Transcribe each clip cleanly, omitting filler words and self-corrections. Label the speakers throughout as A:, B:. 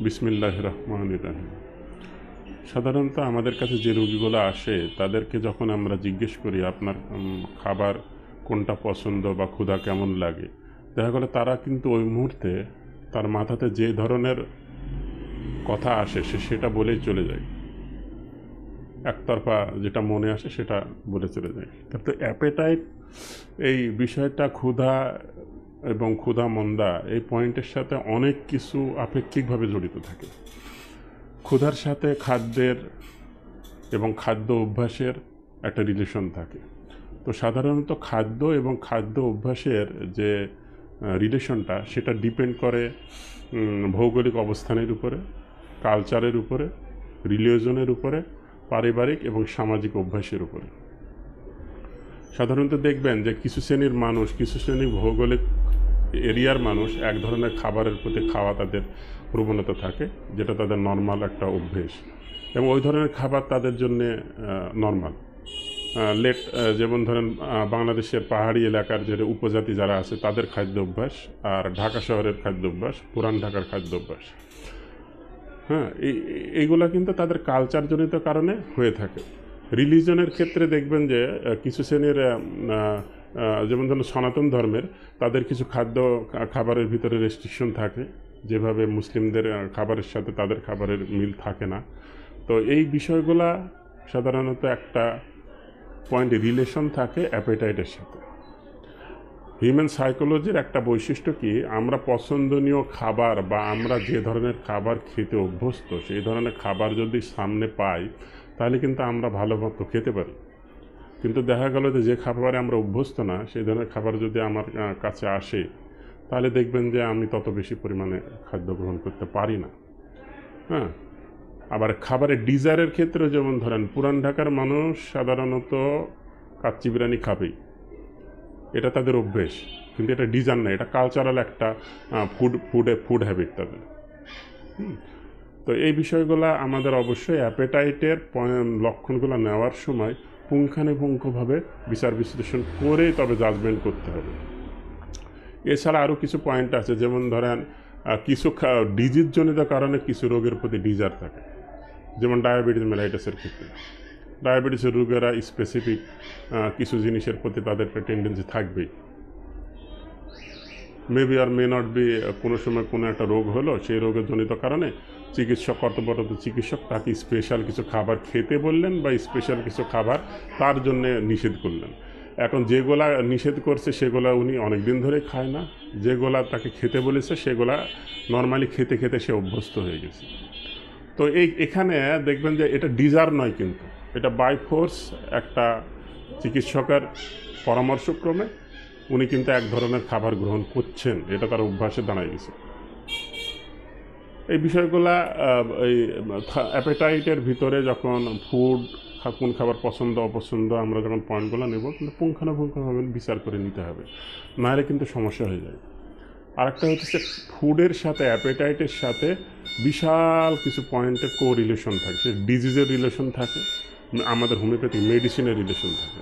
A: বিসমিল্লাহির রহমানির রহিম। সাধারণত আমাদের কাছে যে রোগীগুলো আসে তাদেরকে যখন আমরা জিজ্ঞেস করি আপনার খাবার কোনটা পছন্দ বা ক্ষুধা কেমন লাগে, দেখা গেলো তারা কিন্তু ওই মুহূর্তে তার মাথাতে যে ধরনের কথা আসে সেটা বলেই চলে যায়, একতরফা যেটা মনে আসে সেটা বলে চলে যায়। কিন্তু অ্যাপেটাইট এই বিষয়টা ক্ষুধা এবং ক্ষুধা মন্দা এই পয়েন্টের সাথে অনেক কিছু আপেক্ষিকভাবে জড়িত থাকে। ক্ষুধার সাথে খাদ্যের এবং খাদ্য অভ্যাসের একটা রিলেশন থাকে। তো সাধারণত খাদ্য এবং খাদ্য অভ্যাসের যে রিলেশনটা সেটা ডিপেন্ড করে ভৌগোলিক অবস্থানের উপরে, কালচারের উপরে, রিলিজনের উপরে, পারিবারিক এবং সামাজিক অভ্যাসের উপরে। সাধারণত দেখবেন যে কিছু শ্রেণীর মানুষ, কিছু শ্রেণীর ভৌগোলিক এরিয়ার মানুষ এক ধরনের খাবারের প্রতি খাওয়া তাদের প্রবণতা থাকে, যেটা তাদের নর্মাল একটা অভ্যেস এবং ওই ধরনের খাবার তাদের জন্যে নর্মাল। যেমন ধরেন বাংলাদেশের পাহাড়ি এলাকার যে উপজাতি যারা আছে তাদের খাদ্য অভ্যাস আর ঢাকা শহরের খাদ্য অভ্যাস, পুরান ঢাকার খাদ্য অভ্যাস, হ্যাঁ, এইগুলা কিন্তু তাদের কালচারজনিত কারণে হয়ে থাকে। রিলিজনের ক্ষেত্রে দেখবেন যে কিছু শ্রেণীর যেমন ধরুন সনাতন ধর্মের তাদের কিছু খাবারের ভিতরে রেস্ট্রিকশন থাকে, যেভাবে মুসলিমদের খাবারের সাথে তাদের খাবারের মিল থাকে না। তো এই বিষয়গুলা সাধারণত একটা পয়েন্ট রিলেশন থাকে অ্যাপেটাইটের সাথে। হিউম্যান সাইকোলজির একটা বৈশিষ্ট্য কি, আমরা পছন্দনীয় খাবার বা আমরা যে ধরনের খাবার খেতে অভ্যস্ত সেই ধরনের খাবার যদি সামনে পাই তাহলে কিন্তু আমরা ভালো মতো খেতে পারি। কিন্তু দেখা গেল যে খাবারে আমরা অভ্যস্ত না সেই ধরনের খাবার যদি আমার কাছে আসে তাহলে দেখবেন যে আমি তত বেশি পরিমাণে খাদ্য গ্রহণ করতে পারি না। হ্যাঁ, আবার খাবারের ডিজায়ারের ক্ষেত্রে যেমন ধরেন পুরান ঢাকার মানুষ সাধারণত কাচ্চি বিরিয়ানি খাবেই, এটা তাদের অভ্যেস, কিন্তু এটা ডিজায়ার না, এটা কালচারাল একটা ফুড হ্যাবিট তাদের। তো এই বিষয়গুলো আমাদের অবশ্যই অ্যাপেটাইটের লক্ষণগুলো নেওয়ার সময় পুঙ্খানুপুঙ্খভাবে বিচার বিশ্লেষণ করে তবে জাজমেন্ট করতে হবে। এছাড়া আরও কিছু পয়েন্ট আছে, যেমন ধরেন কিছু ডিজিজজনিত কারণে কিছু রোগের প্রতি ডিজার থাকে, যেমন ডায়াবেটিস মেলাইটাসের ক্ষেত্রে ডায়াবেটিসের রোগীরা স্পেসিফিক কিছু জিনিসের প্রতি তাদের একটা টেন্ডেন্সি থাকবেই। মেবি আর মে নট বি, কোনো সময় কোনো একটা রোগ হলো, সেই রোগের জনিত কারণে কর্তব্যরত চিকিৎসক তাকে স্পেশাল কিছু খাবার খেতে বললেন বা স্পেশাল কিছু খাবার তার জন্যে নিষেধ করলেন। এখন যেগুলা নিষেধ করছে সেগুলা উনি অনেক দিন ধরে খায় না, যেগুলা তাকে খেতে বলেছে সেগুলা নর্মালি খেতে খেতে সে অভ্যস্ত হয়ে গেছে। তো এখানে দেখবেন যে এটা ডিজার নয়, কিন্তু এটা বাই ফোর্স একটা চিকিৎসকের পরামর্শক্রমে উনি কিন্তু এক ধরনের খাবার গ্রহণ করছেন, এটা তার অভ্যাসে দাঁড়ায় গেছে। এই বিষয়গুলা এই অ্যাপেটাইটের ভিতরে যখন কোন খাবার পছন্দ অপছন্দ আমরা যখন পয়েন্টগুলো নেব, কিন্তু পুঙ্খানুপুঙ্খভাবে বিচার করে নিতে হবে, নাহলে কিন্তু সমস্যা হয়ে যায়। আরেকটা হচ্ছে ফুডের সাথে অ্যাপেটাইটের সাথে বিশাল কিছু পয়েন্টে রিলেশন থাকে, সে ডিজিজের রিলেশন থাকে, আমাদের হোমিওপ্যাথিক মেডিসিনের রিলেশন থাকে।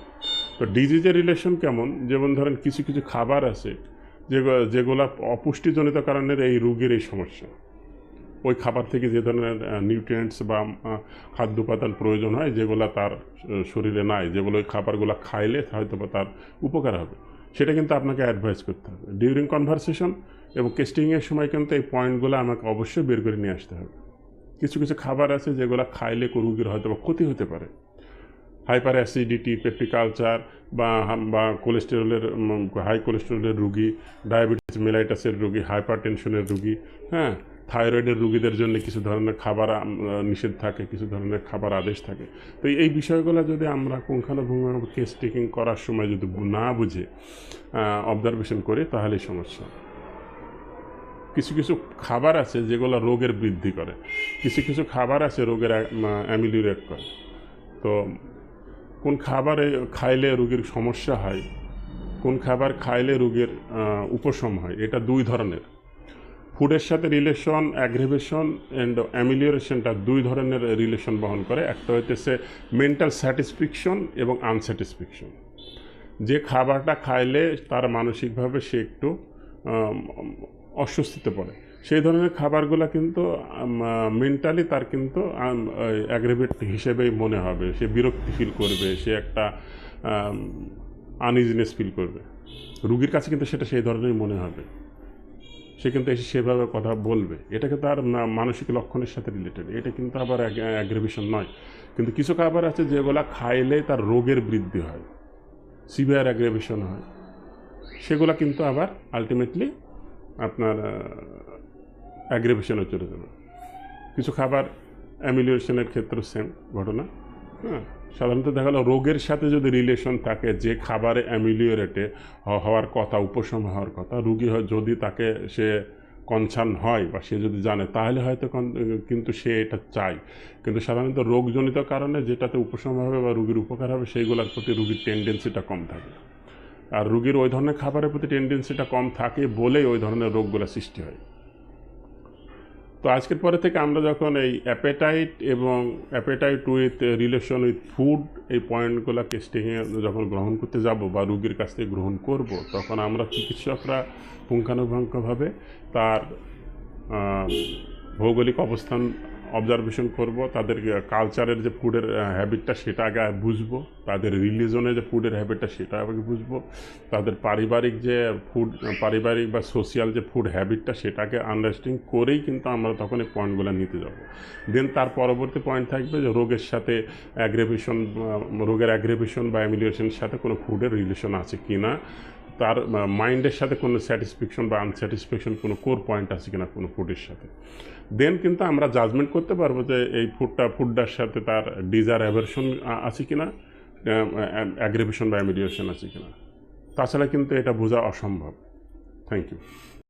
A: তো ডিজিজের রিলেশন কেমন, যেমন ধরেন কিছু কিছু খাবার আছে যেগুলো অপুষ্টিজনিত কারণে এই রোগের এই সমস্যা, ওই খাবার থেকে যে ধরনের নিউট্রিয়েন্টস বা খাদ্য উপাদান প্রয়োজন হয় যেগুলো তার শরীরে নাই, যেগুলো ওই খাবারগুলো খাইলে হয়তো বা তার উপকার হবে, সেটা কিন্তু আপনাকে অ্যাডভাইস করতে হবে ডিউরিং কনভারসেশন এবং টেস্টিংয়ের সময়। কিন্তু এই পয়েন্টগুলো আমাকে অবশ্যই বের করে নিয়ে আসতে হবে। কিছু কিছু খাবার আছে যেগুলো খাইলে রোগীর হয়তো বা ক্ষতি হতে পারে, হাইপার অ্যাসিডিটি, পেপটিক আলসার বা কোলেস্টেরলের হাই কোলেস্টেরলের রুগী, ডায়াবেটিস মেলাইটাসের রুগী, হাইপার টেনশনের রুগী, হ্যাঁ, থাইরয়েডের রুগীদের জন্য কিছু ধরনের খাবার নিষেধ থাকে, কিছু ধরনের খাবার আদেশ থাকে। তো এই বিষয়গুলো যদি আমরা পুঙ্খানুপুঙ্খভাবে কেস টেকিং করার সময় যদি না বুঝে অবজারভেশন করি তাহলেই সমস্যা। কিছু কিছু খাবার আছে যেগুলো রোগের বৃদ্ধি করে, কিছু কিছু খাবার আছে রোগের অ্যামিলিউরেট করে। তো কোন খাবারে খাইলে রোগীর সমস্যা হয়, কোন খাবার খাইলে রোগের উপশম হয়, এটা দুই ধরনের। ফুডের সাথে রিলেশন অ্যাগ্রেভেশন অ্যান্ড অ্যামিলিওরেশনটা দুই ধরনের রিলেশন বহন করে। একটা হইতেছে মেন্টাল স্যাটিসফ্যাকশন এবং আনস্যাটিসফ্যাকশন। যে খাবারটা খাইলে তার মানসিকভাবে সে একটু অস্বস্তিতে পড়ে, সেই ধরনের খাবারগুলো কিন্তু মেন্টালি তার কিন্তু অ্যাগ্রেভেট হিসেবেই মনে হবে, সে বিরক্তি ফিল করবে, সে একটা আনইজিনেস ফিল করবে। রুগীর কাছে কিন্তু সেটা সেই ধরনেরই মনে হবে, সে কিন্তু এসে সেভাবে কথা বলবে, এটা কিন্তু তার মানসিক লক্ষণের সাথে রিলেটেড, এটা কিন্তু আবার অ্যাগ্রেভেশন নয়। কিন্তু কিছু খাবার আছে যেগুলা খাইলে তার রোগের বৃদ্ধি হয়, সিভিয়ার অ্যাগ্রেভেশন হয়, সেগুলো কিন্তু আবার আলটিমেটলি আপনার অ্যাগ্রেভেশনে চলে যাবে। কিছু খাবার অ্যামিলিয়েশনের ক্ষেত্রে সেম ঘটনা। হ্যাঁ, সাধারণত দেখা গেলো রোগের সাথে যদি রিলেশন থাকে, যে খাবারে অ্যামিলিওরেটে হওয়ার কথা, উপশম হওয়ার কথা, রুগী যদি তাকে সে কনসার্ন হয় বা সে যদি জানে, তাহলে হয়তো কিন্তু সে এটা চায়। কিন্তু সাধারণত রোগজনিত কারণে যেটাতে উপশম হবে বা রুগীর উপকার হবে, সেইগুলোর প্রতি রুগীর টেন্ডেন্সিটা কম থাকে। আর রুগীর ওই ধরনের খাবারের প্রতি টেন্ডেন্সিটা কম থাকে বলেই ওই ধরনের রোগগুলো সৃষ্টি হয়। তো আজকের পরে থেকে আমরা যখন এই অ্যাপেটাইট এবং appetite with relation with food, এই পয়েন্টগুলো টেস্টিংয়ে যখন গ্রহণ করতে যাব বা রুগীর কাছ থেকে গ্রহণ করব, তখন আমরা চিকিৎসকরা পুঙ্খানুপুঙ্খভাবে তার ভৌগোলিক অবস্থান অবজারভেশন করব, তাদের কালচারের যে ফুডের হ্যাবিটটা সেটা আগে বুঝবো, তাদের রিলিজনের যে ফুডের হ্যাবিটটা সেটা আগে বুঝবো, তাদের পারিবারিক বা সোশিয়াল যে ফুড হ্যাবিটটা সেটাকে আন্ডারস্ট্যান্ডিং করেই কিন্তু আমরা তখন এই পয়েন্টগুলো নিতে যাব। দেন তার পরবর্তী পয়েন্ট থাকবে যে রোগের সাথে রোগের অ্যাগ্রেভেশন বা অ্যামিলিয়েশনের সাথে কোনো ফুডের রিলেশন আছে কি না, তার মাইন্ডের সাথে কোনো স্যাটিসফ্যাকশন বা আনস্যাটিসফ্যাকশন কোনো কোর পয়েন্ট আছে কিনা কোনো ফুডের সাথে। দেন কিন্তু আমরা জাজমেন্ট করতে পারবো যে এই ফুডটার সাথে তার ডিজায়ার অ্যাভারশন আছে কিনা, অ্যাগ্রেভেশন বা অ্যামিলিয়েশন আছে কিনা। তাছাড়া কিন্তু এটা বোঝা অসম্ভব। Thank you.